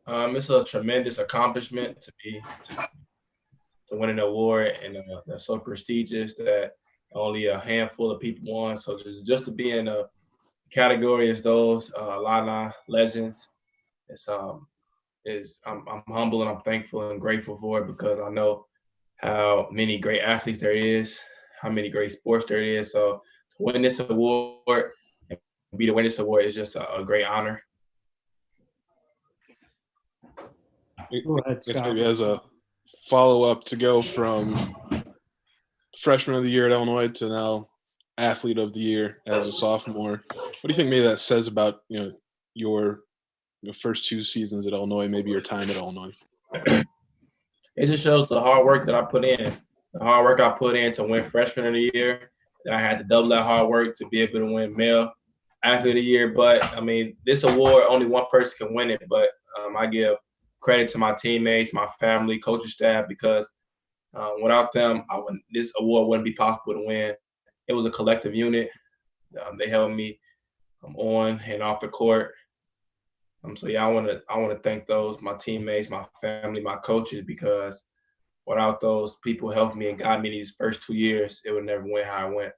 It's a tremendous accomplishment to win an award, and that's so prestigious that only a handful of people won. So just to be in a category as those Illini legends, it's is I'm humble and I'm thankful and grateful for it because I know how many great athletes there is, how many great sports there is. So to win this award and be the win this award is just a great honor. Go ahead, Scott. Maybe as a follow-up to go from freshman of the year at Illinois to now athlete of the year as a sophomore, what do you think maybe that says about your first 2 seasons at Illinois, maybe your time at Illinois? It just shows the hard work that I put in. The hard work I put in to win freshman of the year. That I had to double that hard work to be able to win male athlete of the year. But I mean, this award only one person can win it. But I give credit to my teammates, my family, coaching staff, because without them, this award wouldn't be possible to win. It was a collective unit. They held me on and off the court. So yeah, I want to thank those my teammates, my family, my coaches, because without those people helping me and guiding me these first 2 years, it would never went how it went.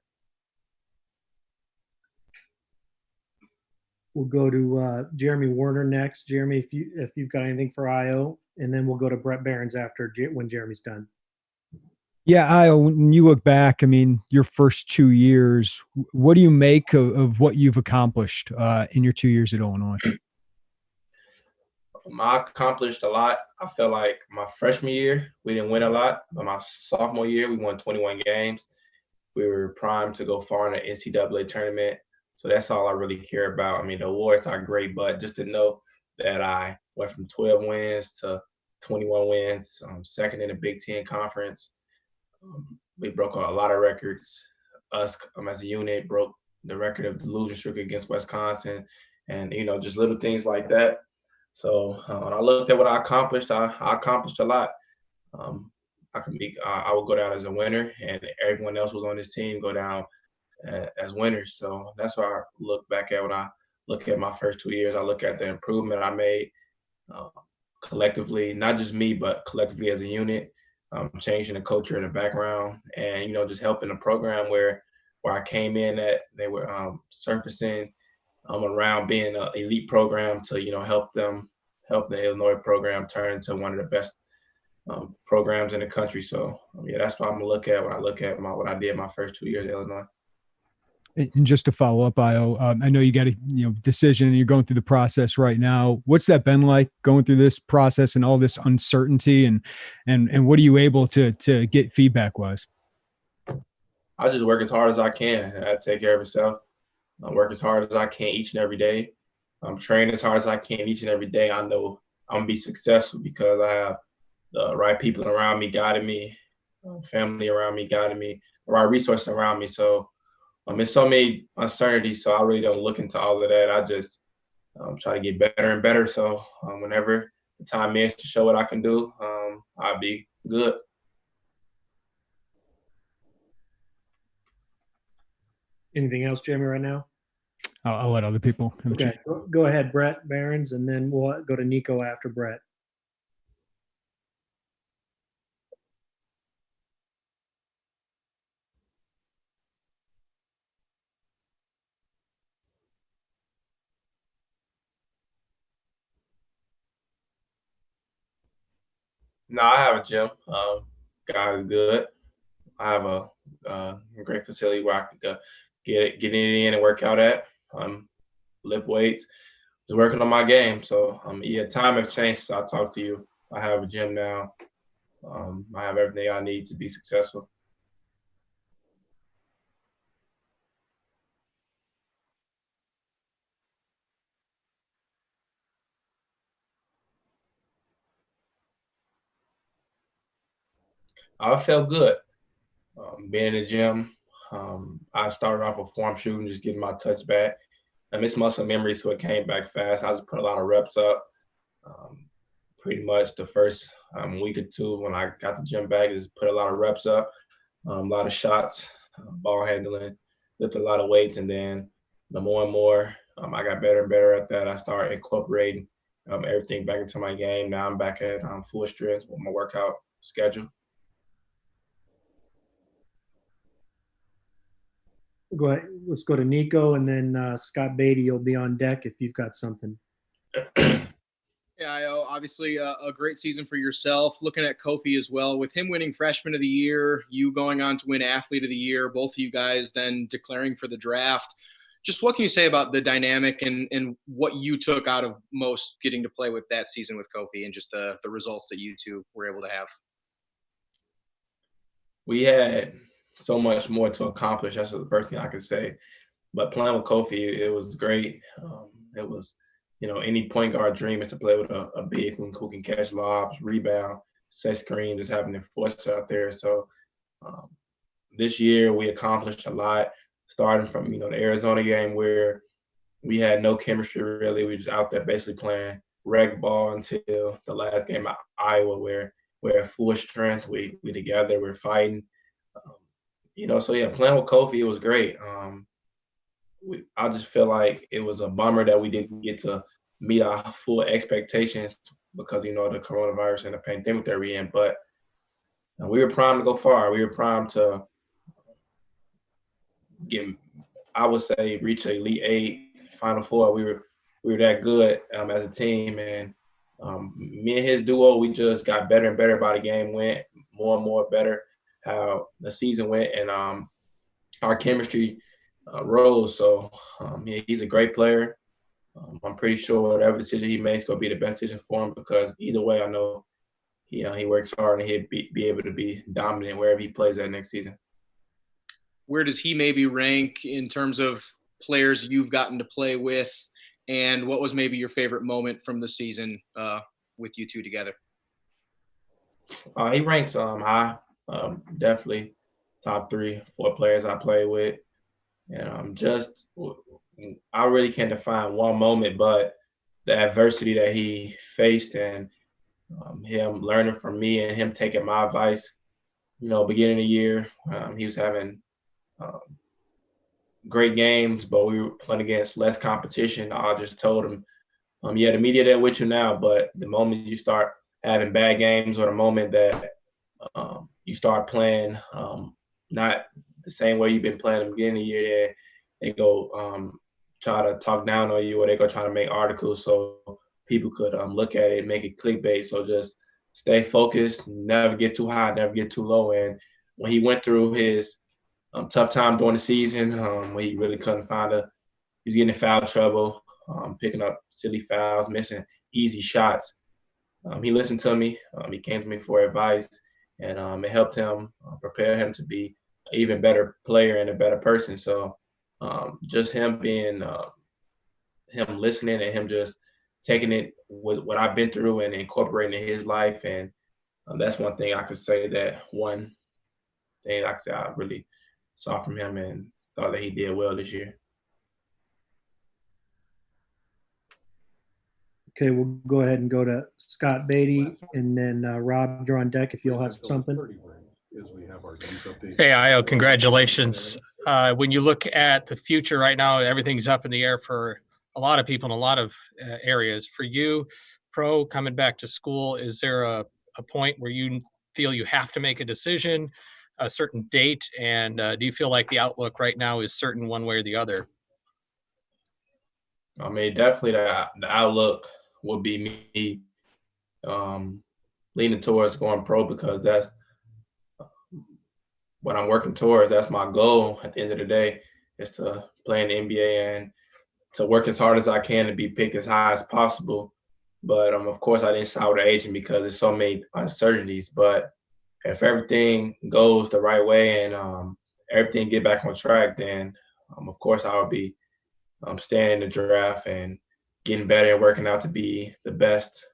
We'll go to Jeremy Warner next. Jeremy, if you've got anything for Ayo, and then we'll go to Brett Behrens after when Jeremy's done. Yeah, Ayo, when you look back, I mean, your first 2 years, what do you make of what you've accomplished in your 2 years at Illinois? I accomplished a lot. I felt like my freshman year, we didn't win a lot, but my sophomore year, we won 21 games. We were primed to go far in the NCAA tournament. So that's all I really care about. I mean, the awards are great, but just to know that I went from 12 wins to 21 wins, second in the Big Ten Conference. We broke a lot of records. Us as a unit broke the record of the losing streak against Wisconsin, and just little things like that. So when I looked at what I accomplished a lot. I would go down as a winner, and everyone else was on this team go down as winners. So that's what I look back at when I look at my first 2 years. I look at the improvement I made collectively, not just me, but collectively as a unit, changing the culture in the background, and just helping the program where I came in at they were surfacing around being an elite program to help the Illinois program turn into one of the best programs in the country. So yeah, that's what I'm gonna look at when I look at what I did my first 2 years at Illinois. And just to follow up, Ayo, I know you got a decision and you're going through the process right now. What's that been like going through this process and all this uncertainty, and what are you able to get feedback wise? I just work as hard as I can. I take care of myself. I work as hard as I can each and every day. I'm training as hard as I can each and every day. I know I'm gonna be successful because I have the right people around me guiding me, family around me guiding me, the right resources around me. So it's so many uncertainties, so I really don't look into all of that. I just try to get better and better. So whenever the time is to show what I can do, I'll be good. Anything else, Jeremy, right now? I'll let other people. Okay, go ahead, Brett Behrens, and then we'll go to Nico after Brett. No, I have a gym. God is good. I have a great facility where I could get it in and work out at. Lift weights. Just working on my game. So yeah, time has changed. So I talk to you. I have a gym now. I have everything I need to be successful. I felt good. Being in the gym, I started off with form shooting, just getting my touch back. I missed muscle memory, so it came back fast. I just put a lot of reps up. Pretty much the first week or two when I got the gym back, just put a lot of reps up, a lot of shots, ball handling, lifted a lot of weights, and then the more and more I got better and better at that, I started incorporating everything back into my game. Now I'm back at full strength with my workout schedule. Go ahead. Let's go to Nico, and then Scott Beatty, you'll be on deck if you've got something. Yeah, Ayo, obviously a great season for yourself. Looking at Kofi as well, with him winning Freshman of the Year, you going on to win Athlete of the Year, both of you guys then declaring for the draft. Just what can you say about the dynamic and what you took out of most getting to play with that season with Kofi and just the results that you two were able to have? We had so much more to accomplish. That's the first thing I could say. But playing with Kofi, it was great. It was, any point guard dream is to play with a big one who can catch lobs, rebound, set screen, just having an enforcer out there. So this year we accomplished a lot, starting from, the Arizona game where we had no chemistry really. We were just out there basically playing rec ball until the last game at Iowa where we're at full strength. We together, we're fighting. So yeah, playing with Kofi, it was great. I just feel like it was a bummer that we didn't get to meet our full expectations because, the coronavirus and the pandemic that we're in. But we were primed to go far. We were primed to I would say, reach an Elite Eight, Final Four. We were that good as a team. And me and his duo, we just got better and better by the game went, more and more better how the season went. And our chemistry rose. So, yeah, he's a great player. I'm pretty sure whatever decision he makes is going to be the best decision for him because either way, I know he works hard and he'll be able to be dominant wherever he plays at next season. Where does he maybe rank in terms of players you've gotten to play with, and what was maybe your favorite moment from the season with you two together? He ranks high, definitely top 3, 4 players I play with. And I really can't define one moment, but the adversity that he faced and him learning from me and him taking my advice, beginning of the year, he was having great games, but we were playing against less competition. I just told him, yeah, the media there with you now, but the moment you start having bad games or the moment that you start playing not the same way you've been playing at the beginning of the year, they go try to talk down on you or they go try to make articles so people could look at it and make it clickbait. So just stay focused, never get too high, never get too low. And when he went through his tough time during the season, when he really couldn't he was getting in foul trouble, picking up silly fouls, missing easy shots. He listened to me. He came to me for advice, and it helped him prepare him to be an even better player and a better person. So just him being him listening and him just taking it with what I've been through and incorporating in his life. And that's one thing I could say I really saw from him and thought that he did well this year. Okay, we'll go ahead and go to Scott Beatty, and then Rob, you're on deck if you'll have something. Hey, Ayo, congratulations. When you look at the future right now, everything's up in the air for a lot of people in a lot of areas. For you, pro, coming back to school, is there a point where you feel you have to make a decision, a certain date, and do you feel like the outlook right now is certain one way or the other? I mean, definitely the outlook would be me leaning towards going pro because that's what I'm working towards. That's my goal at the end of the day, is to play in the NBA and to work as hard as I can to be picked as high as possible. But of course, I didn't sign with an agent because there's so many uncertainties. But if everything goes the right way and everything get back on track, then of course I would be staying in the draft and getting better and working out to be the best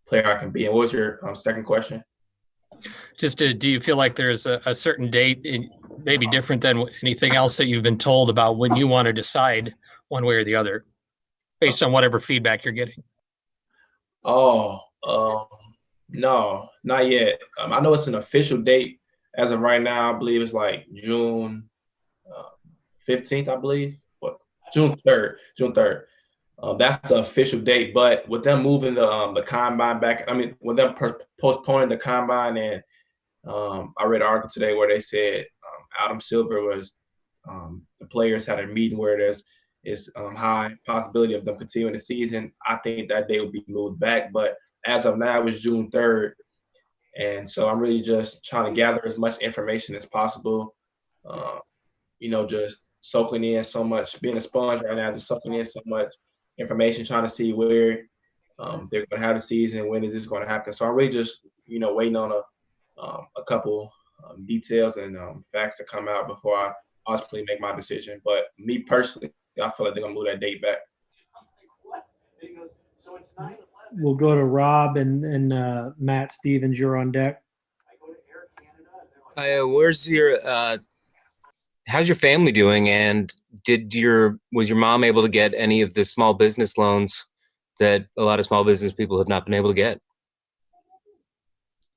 player I can be. And what was your second question? Just do you feel like there's a certain date, maybe different than anything else that you've been told about when you want to decide one way or the other, based on whatever feedback you're getting? No, not yet. I know it's an official date as of right now. I believe it's like June 15th, I believe. June 3rd. That's the official date. But with them moving the combine back, with them postponing the combine, and I read an article today where they said Adam Silver was the players had a meeting where there's high possibility of them continuing the season. I think that day will be moved back, but as of now, it's June 3rd. And so I'm really just trying to gather as much information as possible. Just soaking in so much, being a sponge right now, just soaking in so much information, trying to see where they're going to have the season, when is this going to happen. So I'm really just, waiting on a couple details and facts to come out before I ultimately make my decision. But me personally, I feel like they're going to move that date back. We'll go to Rob and Matt Stevens. You're on deck. Where's your how's your family doing? And was your mom able to get any of the small business loans that a lot of small business people have not been able to get?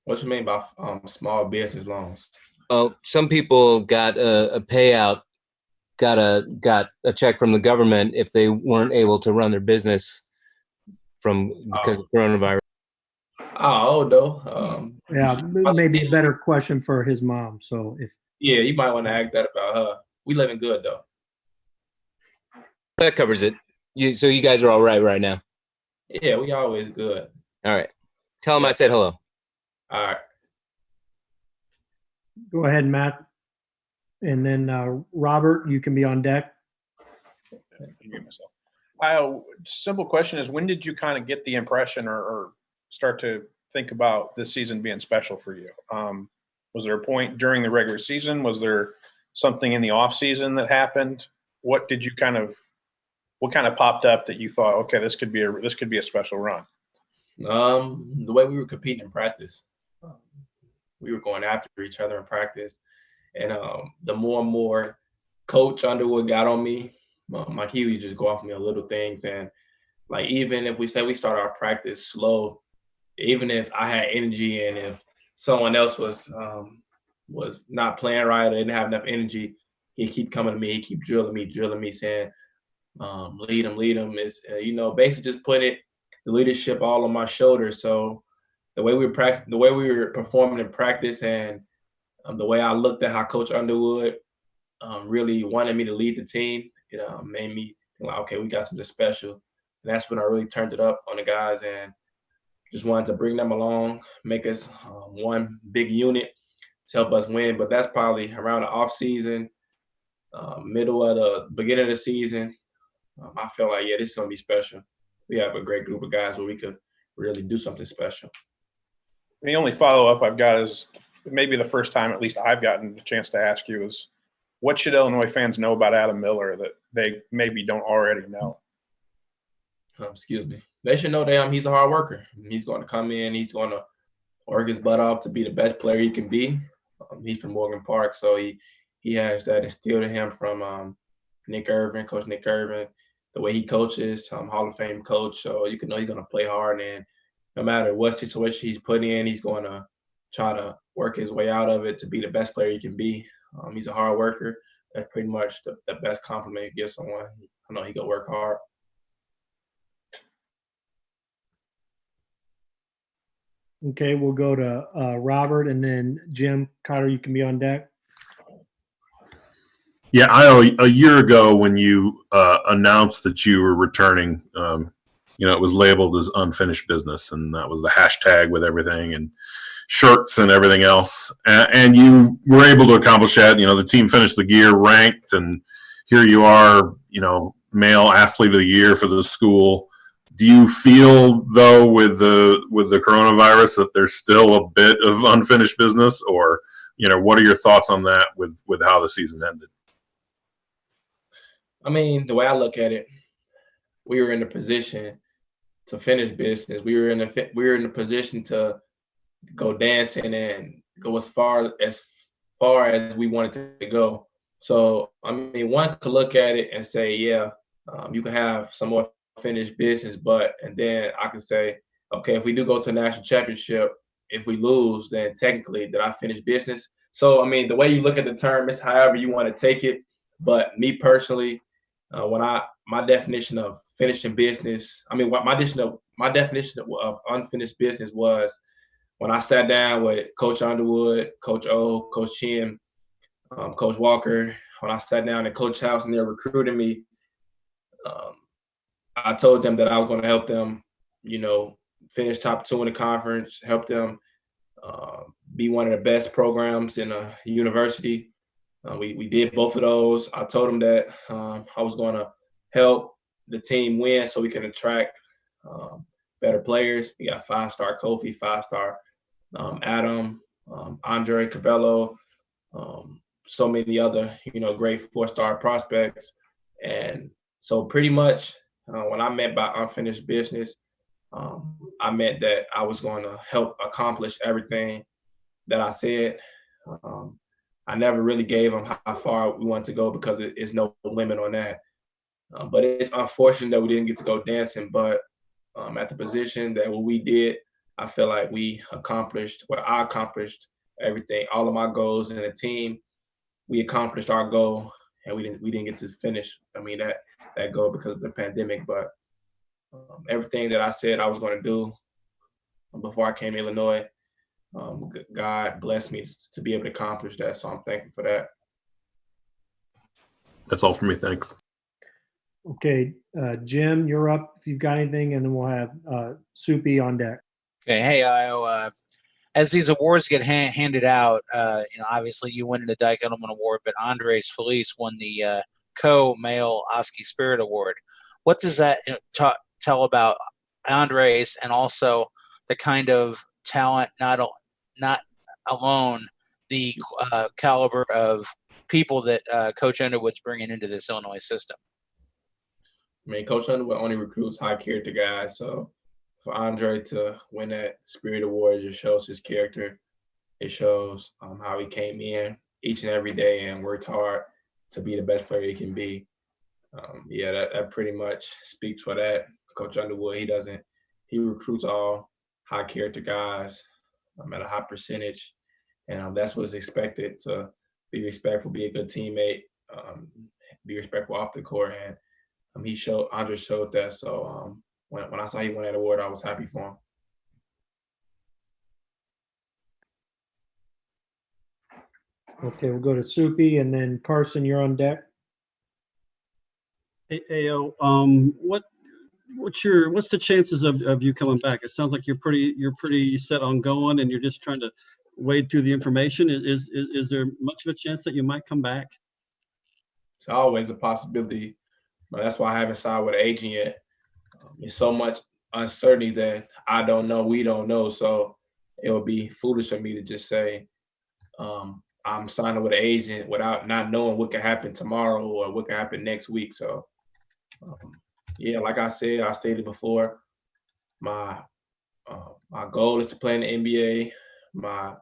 What you mean by small business loans? Oh, some people got a payout, got a check from the government if they weren't able to run their business because of coronavirus. Yeah, maybe a better question for his mom. So you might want to ask that about her. We living good though. That covers it. So you guys are all right now. Yeah, we always good. All right. Tell him I said hello. All right. Go ahead, Matt. And then Robert, you can be on deck. Simple question is, when did you kind of get the impression or start to think about this season being special for you? Was there a point during the regular season? Was there something in the off season that happened? What kind of popped up that you thought, okay, this could be a special run? The way we were competing in practice. We were going after each other in practice. And the more and more Coach Underwood got on me, like he would just go off me on little things. And like, even if we start our practice slow, even if I had energy and if someone else was not playing right or didn't have enough energy, he'd keep coming to me, he'd keep drilling me, saying, lead him. It's, basically just put the leadership all on my shoulders. So the way we were performing in practice, and the way I looked at how Coach Underwood really wanted me to lead the team, it made me think, like, okay, we got something special. And that's when I really turned it up on the guys and just wanted to bring them along, make us one big unit to help us win. But that's probably around the off season, middle of the beginning of the season. I felt like, this is going to be special. We have a great group of guys where we could really do something special. The only follow-up I've got is maybe the first time at least I've gotten the chance to ask you is, what should Illinois fans know about Adam Miller that they maybe don't already know? Excuse me. They should know that he's a hard worker. He's going to come in. He's going to work his butt off to be the best player he can be. He's from Morgan Park, so he has that instilled in him from Coach Nick Irvin, the way he coaches, Hall of Fame coach. So you can know he's going to play hard, and no matter what situation he's put in, he's going to try to work his way out of it to be the best player he can be. He's a hard worker. That's pretty much the best compliment you give someone. I know he can work hard. Okay, we'll go to Robert, and then Jim Cotter, you can be on deck. Yeah, a year ago when you announced that you were returning, it was labeled as unfinished business, and that was the hashtag with everything and shirts and everything else. And you were able to accomplish that. The team finished the year ranked, and here you are, male athlete of the year for the school. Do you feel, though, with the coronavirus that there's still a bit of unfinished business, or what are your thoughts on that with how the season ended? I mean, the way I look at it, we were in a position to finish business. We were in a position to go dancing and go as far as we wanted to go. So, I mean, one could look at it and say, you can have some more finished business, and then I can say, okay, if we do go to a national championship, if we lose, then technically did I finish business? So, I mean, the way you look at the term is however you want to take it. But me personally, when I my definition of finishing business. I mean, what my definition of unfinished business was when I sat down with Coach Underwood, Coach O, Coach Chin, Coach Walker. When I sat down at Coach House and they're recruiting me, I told them that I was going to help them, finish top 2 in the conference, help them be one of the best programs in a university. We did both of those. I told them that I was going to help the team win so we can attract better players. We got 5-star Kofi, 5-star Adam, Andre Cabello, so many other, great 4-star prospects. And so pretty much when I meant by unfinished business, I meant that I was going to help accomplish everything that I said. I never really gave them how far we wanted to go because it's no limit on that. But it's unfortunate that we didn't get to go dancing. But at the position that what we did, I feel like I accomplished everything, all of my goals, and the team, we accomplished our goal, and we didn't get to finish. I mean that goal because of the pandemic, but everything that I said I was going to do before I came to Illinois, God blessed me to be able to accomplish that. So I'm thankful for that. That's all for me. Thanks. Okay, Jim, you're up if you've got anything, and then we'll have Soupy on deck. Okay, hey, Ayo. As these awards get handed out, obviously you win the Dike Eddleman Award, but Andres Feliz won the co-male Oski Spirit Award. What does that tell about Andres, and also the kind of talent, not alone the caliber of people that Coach Underwood's bringing into this Illinois system? I mean, Coach Underwood only recruits high character guys. So for Andre to win that Spirit Award just shows his character. It shows how he came in each and every day and worked hard to be the best player he can be. That pretty much speaks for that. Coach Underwood, he recruits all high character guys at a high percentage. And that's what's expected, to be respectful, be a good teammate, be respectful off the court. And Andre showed that. So when I saw he won that award, I was happy for him. Okay, we'll go to Soupy, and then Carson, you're on deck. Hey, Ayo, what's the chances of you coming back? It sounds like you're pretty set on going, and you're just trying to wade through the information. Is there much of a chance that you might come back? It's always a possibility, but that's why I haven't signed with an agent yet. There's so much uncertainty that I don't know, we don't know. So it would be foolish of me to just say I'm signing with an agent without not knowing what could happen tomorrow or what could happen next week. So like I stated before, my goal is to play in the NBA. My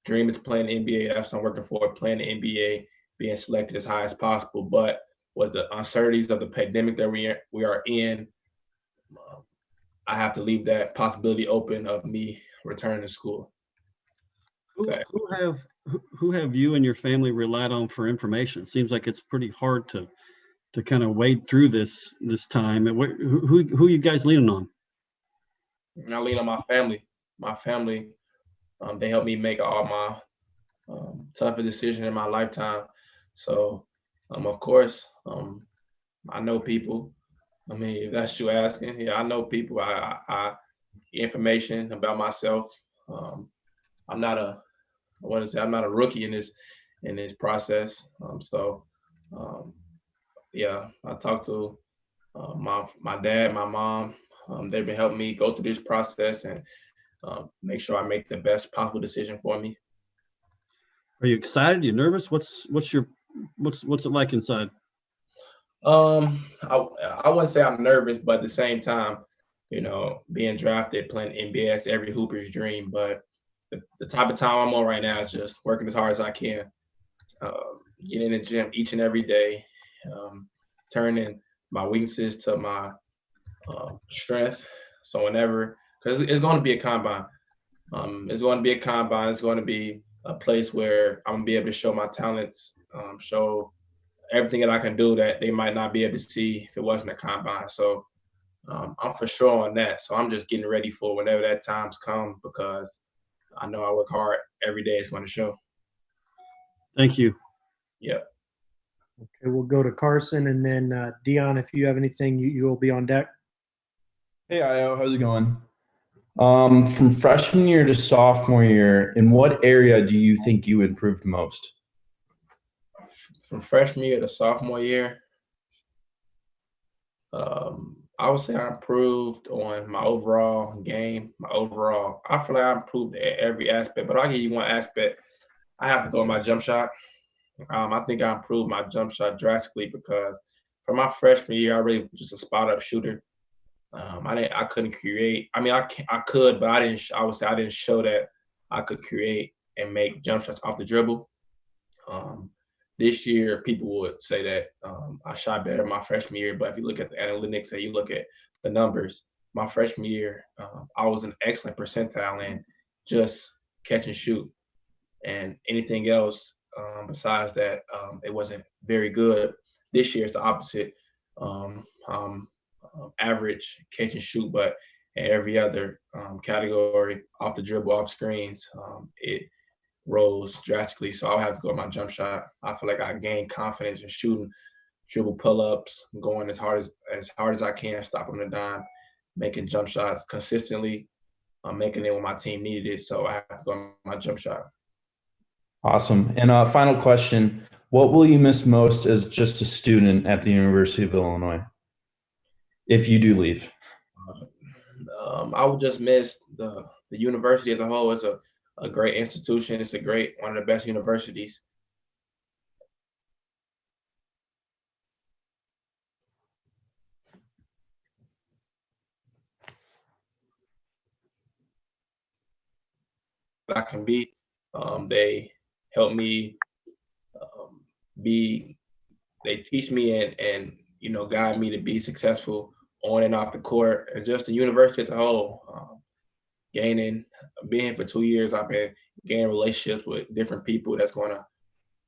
dream is to play in the NBA. That's what I'm working for, playing the NBA, being selected as high as possible. But with the uncertainties of the pandemic that we are in, I have to leave that possibility open of me returning to school. Who have you and your family relied on for information? It seems like it's pretty hard to kind of wade through this time. And who are you guys leaning on? I lean on my family. My family, they helped me make all my toughest decisions in my lifetime. So, of course, I know people. I mean, if that's you asking, I know people. I information about myself. I'm not a rookie in this process. I talked to my dad, my mom. They've been helping me go through this process and make sure I make the best possible decision for me. Are you excited? Are you nervous? What's it like inside? I wouldn't say I'm nervous, but at the same time, being drafted, playing NBA, that's every hooper's dream. But the type of time I'm on right now is just working as hard as I can, getting in the gym each and every day, turning my weaknesses to my strength. So because it's going to be a combine. It's going to be a combine. It's going to be a place where I'm going to be able to show my talents, show everything that I can do that they might not be able to see if it wasn't a combine. So I'm for sure on that. So I'm just getting ready for whenever that time's come because I know I work hard every day. It's going to show. Thank you. Yeah. Okay, we'll go to Carson, and then Dion, if you have anything, you will be on deck. Hey, Ayo, how's it going? From freshman year to sophomore year, in what area do you think you improved the most? From freshman year to sophomore year, I would say I improved on my overall game, I feel like I improved at every aspect, but I'll give you one aspect. I have to go with my jump shot. I think I improved my jump shot drastically because for my freshman year, I really was just a spot up shooter. I couldn't create. I mean, I could, but I would say I didn't show that I could create and make jump shots off the dribble. This year, people would say that I shot better my freshman year, but if you look at the analytics and you look at the numbers, my freshman year, I was an excellent percentile in just catch and shoot, and anything else besides that, it wasn't very good. This year, it's the opposite. Average catch and shoot, but in every other category, off the dribble, off screens, it rose drastically. So I'll have to go with my jump shot. I feel like I gained confidence in shooting dribble pull-ups, going as hard as I can, stopping the dime, making jump shots consistently, making it when my team needed it. So I have to go with my jump shot. Awesome. And final question, what will you miss most as just a student at the University of Illinois, if you do leave? I would just miss the university as a whole. It's a great institution. It's one of the best universities. I can be. They help me they teach me and guide me to be successful on and off the court, and just the university as a whole. Being here for 2 years, I've been gaining relationships with different people that's going to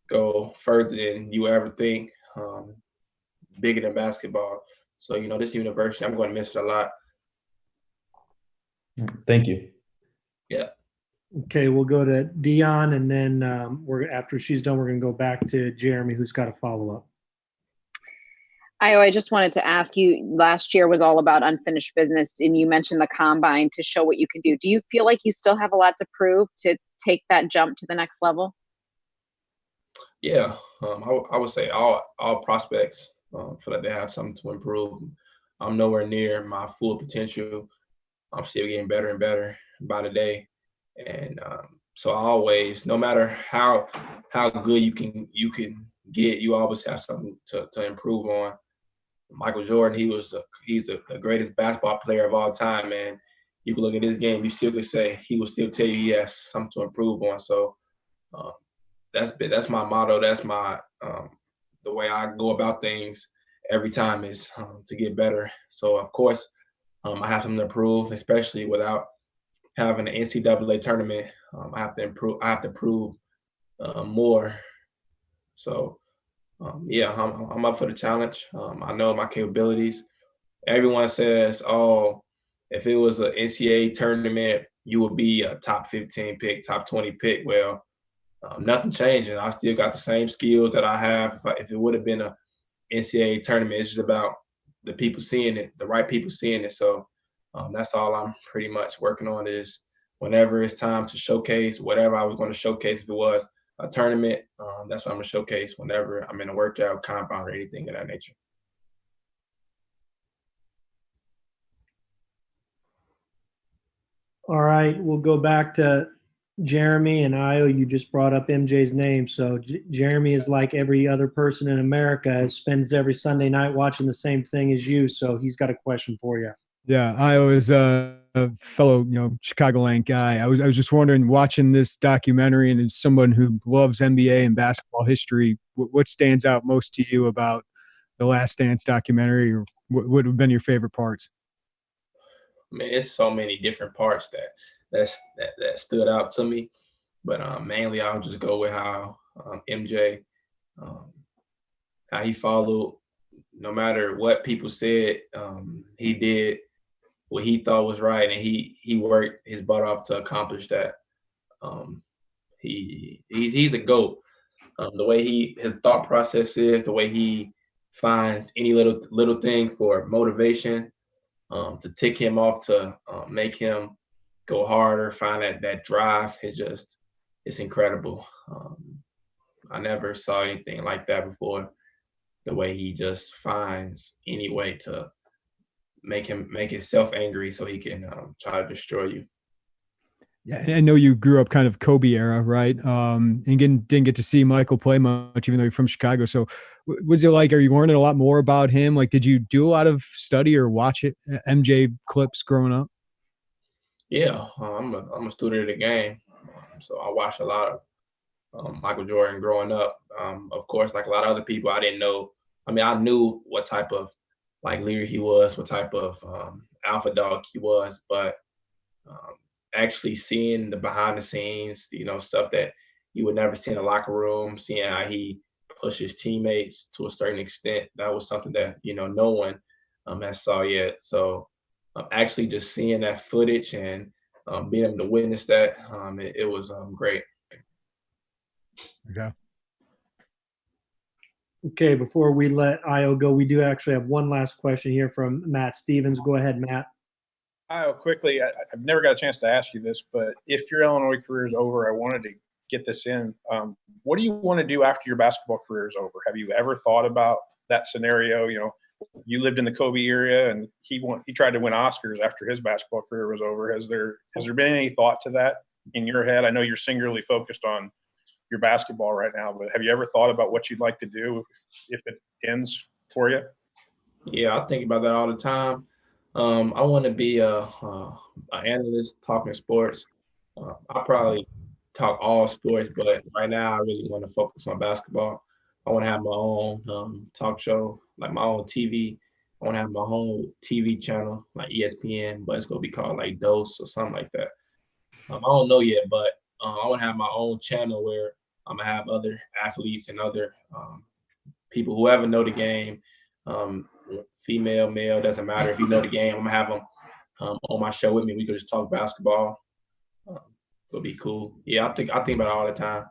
go further than you ever think, bigger than basketball. So, this university, I'm going to miss it a lot. Thank you. Yeah. Okay, we'll go to Dion, and then after she's done, we're going to go back to Jeremy, who's got a follow-up. Ayo, I just wanted to ask you, last year was all about unfinished business, and you mentioned the combine to show what you can do. Do you feel like you still have a lot to prove to take that jump to the next level? Yeah, I would say all prospects feel like they have something to improve. I'm nowhere near my full potential. I'm still getting better and better by the day. And so I always, no matter how good you can get, you always have something to improve on. Michael Jordan, he's the greatest basketball player of all time, and you can look at his game, you still could say he will still tell you he has something to improve on. So that's my motto. That's my the way I go about things every time is to get better. So of course, I have something to improve, especially without having an NCAA tournament. I have to improve. I have to prove more. So yeah, I'm up for the challenge. I know my capabilities. Everyone says, "Oh, if it was an NCAA tournament, you would be a top 15 pick, top 20 pick." Well, nothing changing. I still got the same skills that I have. If it would have been a NCAA tournament, it's just about the people seeing it, the right people seeing it. So that's all I'm pretty much working on is whenever it's time to showcase whatever I was going to showcase, if it was a tournament, that's what I'm going to showcase whenever I'm in a workout, compound, or anything of that nature. All right, we'll go back to Jeremy and Ayo. You just brought up MJ's name. So Jeremy is like every other person in America, spends every Sunday night watching the same thing as you. So he's got a question for you. Yeah, Ayo is a fellow, Chicagoland guy. I was just wondering, watching this documentary, and as someone who loves NBA and basketball history, what stands out most to you about the Last Dance documentary, or what would have been your favorite parts? I mean, it's so many different parts that stood out to me, but mainly I'll just go with how MJ how he followed, no matter what people said. He did what he thought was right, and he worked his butt off to accomplish that. He's a GOAT. The way his thought process is, the way he finds any little thing for motivation, to tick him off, to make him go harder, find that drive. It's incredible. I never saw anything like that before. The way he just finds any way to make himself angry so he can try to destroy you. Yeah, I know you grew up kind of Kobe era, right? And didn't get to see Michael play much, even though you're from Chicago. So, was it like? Are you learning a lot more about him? Like, did you do a lot of study or watch MJ clips growing up? Yeah, I'm a student of the game, so I watched a lot of Michael Jordan growing up. Of course, like a lot of other people, I didn't know. I mean, I knew what type of like leader he was, what type of alpha dog he was, but actually seeing the behind the scenes, stuff that you would never see in the locker room, seeing how he pushes teammates to a certain extent, that was something that no one has saw yet. So actually just seeing that footage and being able to witness that, it was great. Okay. Okay, before we let Ayo go, we do actually have one last question here from Matt Stevens. Go ahead, Matt. Quickly, I've never got a chance to ask you this, but if your Illinois career is over, I wanted to get this in. What do you want to do after your basketball career is over? Have you ever thought about that scenario? You lived in the Kobe area, and he tried to win Oscars after his basketball career was over. Has there been any thought to that in your head? I know you're singularly focused on your basketball right now, but have you ever thought about what you'd like to do if it ends for you? Yeah, I think about that all the time. I want to be an analyst talking sports. I probably talk all sports, but right now I really want to focus on basketball. I want to have my own talk show, like my own TV. I want to have my own TV channel, like ESPN, but it's going to be called like Dose or something like that. I don't know yet, but I want to have my own channel where I'm going to have other athletes and other people who ever know the game, female, male, doesn't matter. If you know the game, I'm going to have them on my show with me. We could just talk basketball. It'll be cool. Yeah, I think about it all the time.